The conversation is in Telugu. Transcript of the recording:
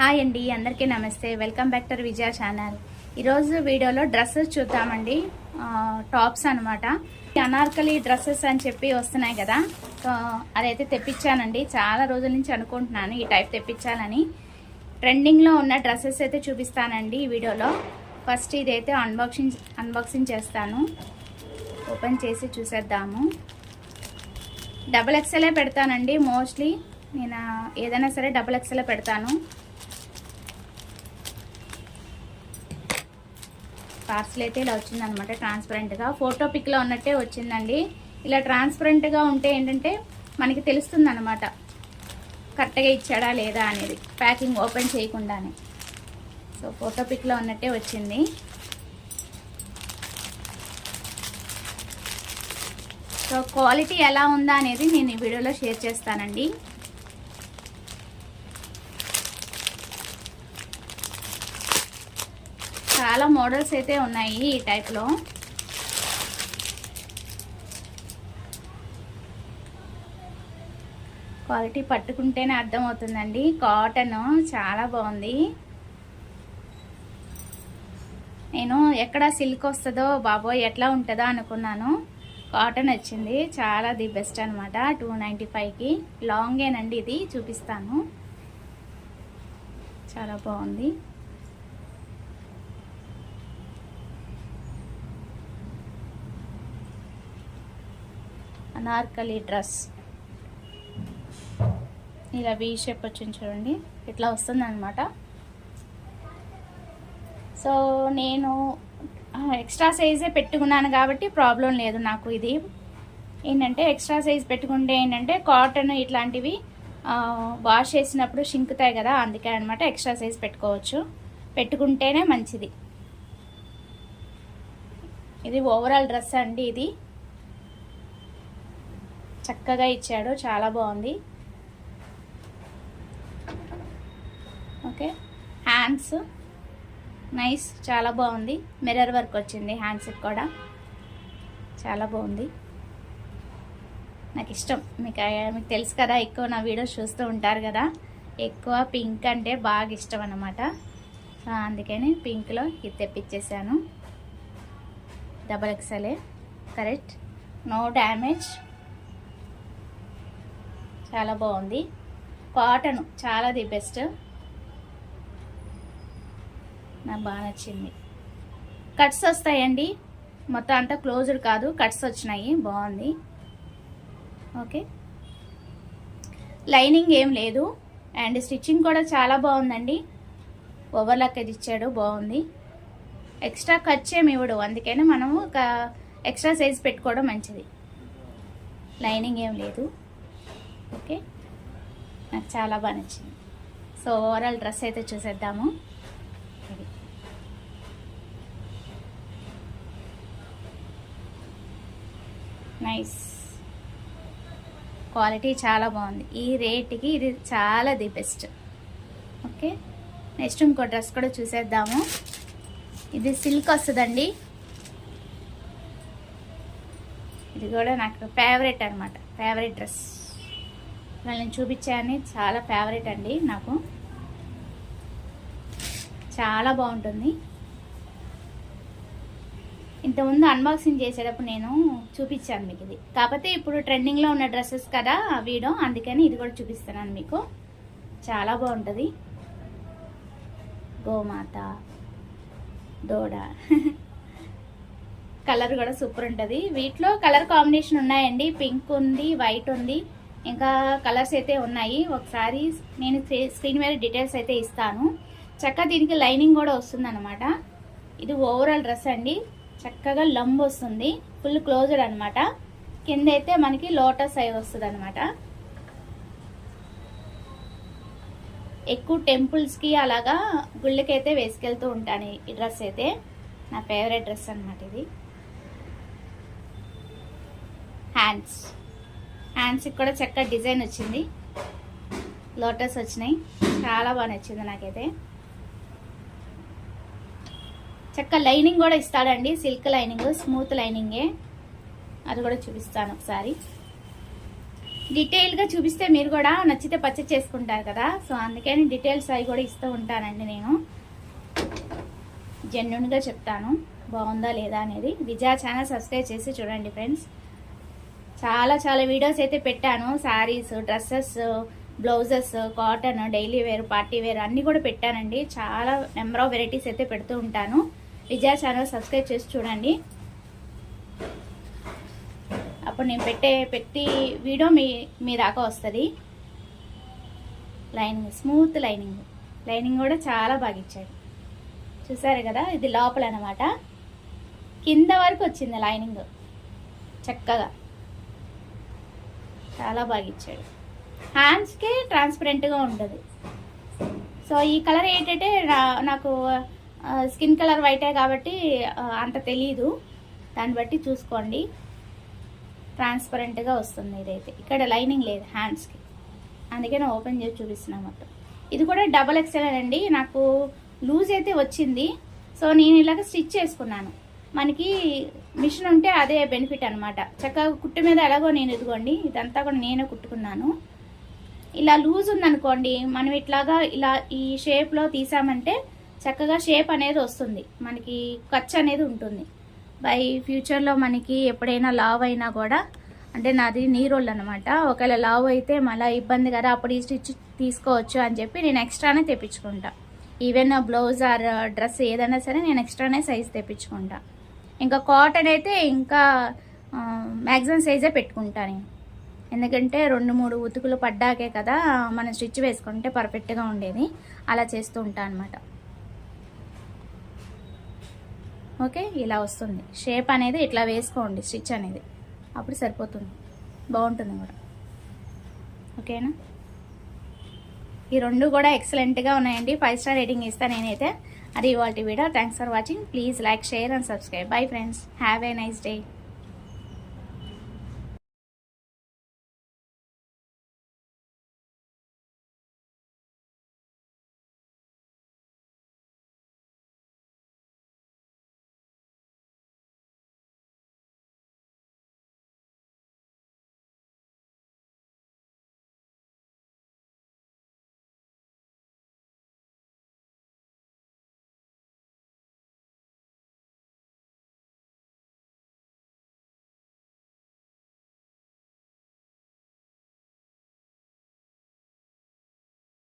హాయ్ అండి, అందరికీ నమస్తే. Welcome back to Vijaya channel. ఈరోజు వీడియోలో డ్రెస్సెస్ చూద్దామండి. టాప్స్ అనమాట. అనార్కలి డ్రెస్సెస్ అని చెప్పి వస్తున్నాయి కదా, సో అదైతే తెప్పించానండి. చాలా రోజుల నుంచి అనుకుంటున్నాను ఈ టైప్ తెప్పించాలని. ట్రెండింగ్లో ఉన్న డ్రెస్సెస్ అయితే చూపిస్తానండి ఈ వీడియోలో. ఫస్ట్ ఇదైతే అన్బాక్సింగ్ చేస్తాను. ఓపెన్ చేసి చూసేద్దాము. డబుల్ ఎక్స్ఎలే పెడతానండి. మోస్ట్లీ నేను ఏదైనా సరే డబుల్ ఎక్స్ఎలే పెడతాను. పార్సల్ అయితే ఇలా వచ్చిందనమాట, ట్రాన్స్పరెంట్గా. ఫోటో పిక్లో ఉన్నట్టే వచ్చిందండి. ఇలా ట్రాన్స్పరెంట్గా ఉంటే ఏంటంటే మనకి తెలుస్తుంది అనమాట కరెక్ట్గా ఇచ్చాడా లేదా అనేది, ప్యాకింగ్ ఓపెన్ చేయకుండానే. సో ఫోటో పిక్లో ఉన్నట్టే వచ్చింది. సో క్వాలిటీ ఎలా ఉందా అనేది నేను ఈ వీడియోలో షేర్ చేస్తానండి. చాలా మోడల్స్ అయితే ఉన్నాయి ఈ టైప్లో. క్వాలిటీ పట్టుకుంటేనే అర్థమవుతుందండి. కాటన్ చాలా బాగుంది. నేను ఎక్కడ సిల్క్ వస్తుందో బాబోయ్ ఎట్లా ఉంటుందో అనుకున్నాను. కాటన్ వచ్చింది. చాలా ది బెస్ట్ అనమాట. 295కి లాంగేనండి. ఇది చూపిస్తాను. చాలా బాగుంది. అనార్కలి డ్రెస్ ఇలా వీ షేప్ వచ్చింది చూడండి, ఇట్లా వస్తుంది అనమాట. సో నేను ఎక్స్ట్రా సైజే పెట్టుకున్నాను కాబట్టి ప్రాబ్లం లేదు నాకు. ఇది ఏంటంటే ఎక్స్ట్రా సైజ్ పెట్టుకుంటే ఏంటంటే కాటన్ ఇట్లాంటివి వాష్ చేసినప్పుడు షింకుతాయి కదా, అందుకే అనమాట ఎక్స్ట్రా సైజ్ పెట్టుకోవచ్చు. పెట్టుకుంటేనే మంచిది. ఇది ఓవరాల్ డ్రెస్ అండి. ఇది చక్కగా ఇచ్చాడు, చాలా బాగుంది. ఓకే, హ్యాండ్స్ నైస్, చాలా బాగుంది. మిర్రర్ వర్క్ వచ్చింది హ్యాండ్స్కి కూడా, చాలా బాగుంది. నాకు ఇష్టం. మీకు తెలుసు కదా, ఎక్కువ నా వీడియోస్ చూస్తూ ఉంటారు కదా, ఎక్కువ పింక్ అంటే బాగా ఇష్టం అన్నమాట. సో అందుకని పింక్లో ఇది తెప్పించేసాను. డబల్ ఎక్స్ఎల్ఏ కరెక్ట్, నో డ్యామేజ్. చాలా బాగుంది. కాటన్ చాలా ది బెస్ట్, నాకు బాగా నచ్చింది. కట్స్ వస్తాయండి, మొత్తం అంతా క్లోజ్డ్ కాదు, కట్స్ వచ్చినాయి. బాగుంది. ఓకే, లైనింగ్ ఏం లేదు. అండ్ స్టిచ్చింగ్ కూడా చాలా బాగుందండి. ఓవర్లాక్ అది ఇచ్చాడు, బాగుంది. ఎక్స్ట్రా ఖర్చు ఏమి ఇవ్వడు, అందుకని మనము ఒక ఎక్స్ట్రా సైజ్ పెట్టుకోవడం మంచిది. లైనింగ్ ఏం లేదు. ఓకే, నాకు చాలా బాగా నచ్చింది. సో ఓవరాల్ డ్రెస్ అయితే చూసేద్దాము. నైస్, క్వాలిటీ చాలా బాగుంది. ఈ రేట్కి ఇది చాలా ది బెస్ట్. ఓకే, నెక్స్ట్ ఇంకో డ్రెస్ కూడా చూసేద్దాము. ఇది సిల్క్ వస్తుందండి. ఇది కూడా నాకు ఫేవరెట్ అనమాట, ఫేవరెట్ డ్రెస్. నేను చూపించాను, చాలా ఫేవరెట్ అండి నాకు, చాలా బాగుంటుంది. ఇంతకుముందు అన్బాక్సింగ్ చేసేటప్పుడు నేను చూపించాను మీకు ఇది. కాకపోతే ఇప్పుడు ట్రెండింగ్లో ఉన్న డ్రెస్సెస్ కదా వీడియో, అందుకని ఇది కూడా చూపిస్తున్నాను మీకు. చాలా బాగుంటుంది. గోమాత, దూడ కలర్ కూడా సూపర్ ఉంటుంది. వీటిలో కలర్ కాంబినేషన్ ఉన్నాయండి. పింక్ ఉంది, వైట్ ఉంది, ఇంకా కలర్స్ అయితే ఉన్నాయి. ఒకసారి నేను స్క్రీన్ మీద డీటెయిల్స్ అయితే ఇస్తాను. చక్కగా దీనికి లైనింగ్ కూడా వస్తుంది అనమాట. ఇది ఓవరాల్ డ్రెస్ అండి. చక్కగా లంబ్ వస్తుంది, ఫుల్ క్లోజ్డ్ అనమాట. కింద అయితే మనకి లోటస్ అయి వస్తుంది అనమాట. ఎక్కువ టెంపుల్స్కి అలాగా గుళ్ళకైతే వేసుకెళ్తూ ఉంటాను. ఈ డ్రెస్ అయితే నా ఫేవరెట్ డ్రెస్ అనమాట ఇది. హ్యాండ్స్కి కూడా చక్కగా డిజైన్ వచ్చింది, లోటస్ వచ్చినాయి. చాలా బాగా నచ్చింది నాకైతే. చక్కగా లైనింగ్ కూడా ఇస్తాడండి, సిల్క్ లైనింగ్, స్మూత్ లైనింగే. అది కూడా చూపిస్తాను ఒకసారి. డీటెయిల్గా చూపిస్తే మీరు కూడా నచ్చితే పర్చేస్ చేసుకుంటారు కదా, సో అందుకని డీటెయిల్స్ అవి కూడా ఇస్తూ ఉంటానండి. నేను జెన్యున్గా చెప్తాను బాగుందా లేదా అనేది. విజయ ఛానల్ సబ్స్క్రైబ్ చేసి చూడండి ఫ్రెండ్స్. చాలా చాలా వీడియోస్ అయితే పెట్టాను. Saris, dresses, blouses, cotton, daily wear, party wear అన్నీ కూడా పెట్టానండి. చాలా నెంబర్ ఆఫ్ వెరైటీస్ అయితే పెడుతూ ఉంటాను. విజయ ఛానల్ సబ్స్క్రైబ్ చేసి చూడండి. అప్పుడు నేను పెట్టి వీడియో మీ దాకా వస్తుంది. లైనింగ్, స్మూత్ లైనింగ్ కూడా చాలా బాగా ఇచ్చాడు. చూసారు కదా, ఇది లోపల అనమాట. కింద వరకు వచ్చింది లైనింగ్ చక్కగా, చాలా బాగా ఇచ్చాడు. హ్యాండ్స్కి ట్రాన్స్పరెంట్గా ఉంటుంది. సో ఈ కలర్ ఏంటంటే నాకు స్కిన్ కలర్ వైటే కాబట్టి అంత తెలీదు, దాన్ని బట్టి చూసుకోండి. ట్రాన్స్పరెంట్గా వస్తుంది. ఇదైతే ఇక్కడ లైనింగ్ లేదు హ్యాండ్స్కి, అందుకే నేను ఓపెన్ చేసి చూపిస్తున్నాను మొత్తం. ఇది కూడా డబల్ ఎక్స్ఎల్ అండి. నాకు లూజ్ అయితే వచ్చింది, సో నేను ఇలాగ స్టిచ్ చేసుకున్నాను. మనకి మిషన్ ఉంటే అదే బెనిఫిట్ అనమాట. చక్కగా కుట్టు మీద ఎలాగో నేను ఇదిగోండి ఇదంతా కూడా నేనే కుట్టుకున్నాను. ఇలా లూజ్ ఉందనుకోండి, మనం ఇట్లాగా ఇలా ఈ షేప్లో తీసామంటే చక్కగా షేప్ అనేది వస్తుంది, మనకి ఖర్చు అనేది ఉంటుంది. బై ఫ్యూచర్లో మనకి ఎప్పుడైనా లావ్ అయినా కూడా, అంటే నాది నీ రోల్ అనమాట, ఒకవేళ లావ్ అయితే మళ్ళీ ఇబ్బంది కదా, అప్పుడు ఈ స్టిచ్ తీసుకోవచ్చు అని చెప్పి నేను ఎక్స్ట్రానే తెప్పించుకుంటా. ఈవెన్ బ్లౌజ్ ఆర్ డ్రెస్ ఏదైనా సరే నేను ఎక్స్ట్రానే సైజ్ తెప్పించుకుంటా. ఇంకా కాటన్ అయితే ఇంకా మ్యాక్సిమం సైజే పెట్టుకుంటా నేను, ఎందుకంటే 2-3 ఉతుకులు పడ్డాకే కదా మనం స్టిచ్ వేసుకుంటే పర్ఫెక్ట్గా ఉండేది. అలా చేస్తూ ఉంటాను అనమాట. ఓకే, ఇలా వస్తుంది షేప్ అనేది. ఇట్లా వేసుకోండి స్టిచ్ అనేది, అప్పుడు సరిపోతుంది, బాగుంటుంది కూడా. ఓకేనా, ఈ రెండు కూడా ఎక్సలెంట్గా ఉన్నాయండి. 5 స్టార్ రేటింగ్ ఇస్తాను నేనైతే. అది ఇవాల్టి video. Thanks for watching. Please like, share and subscribe. Bye friends, have a nice day.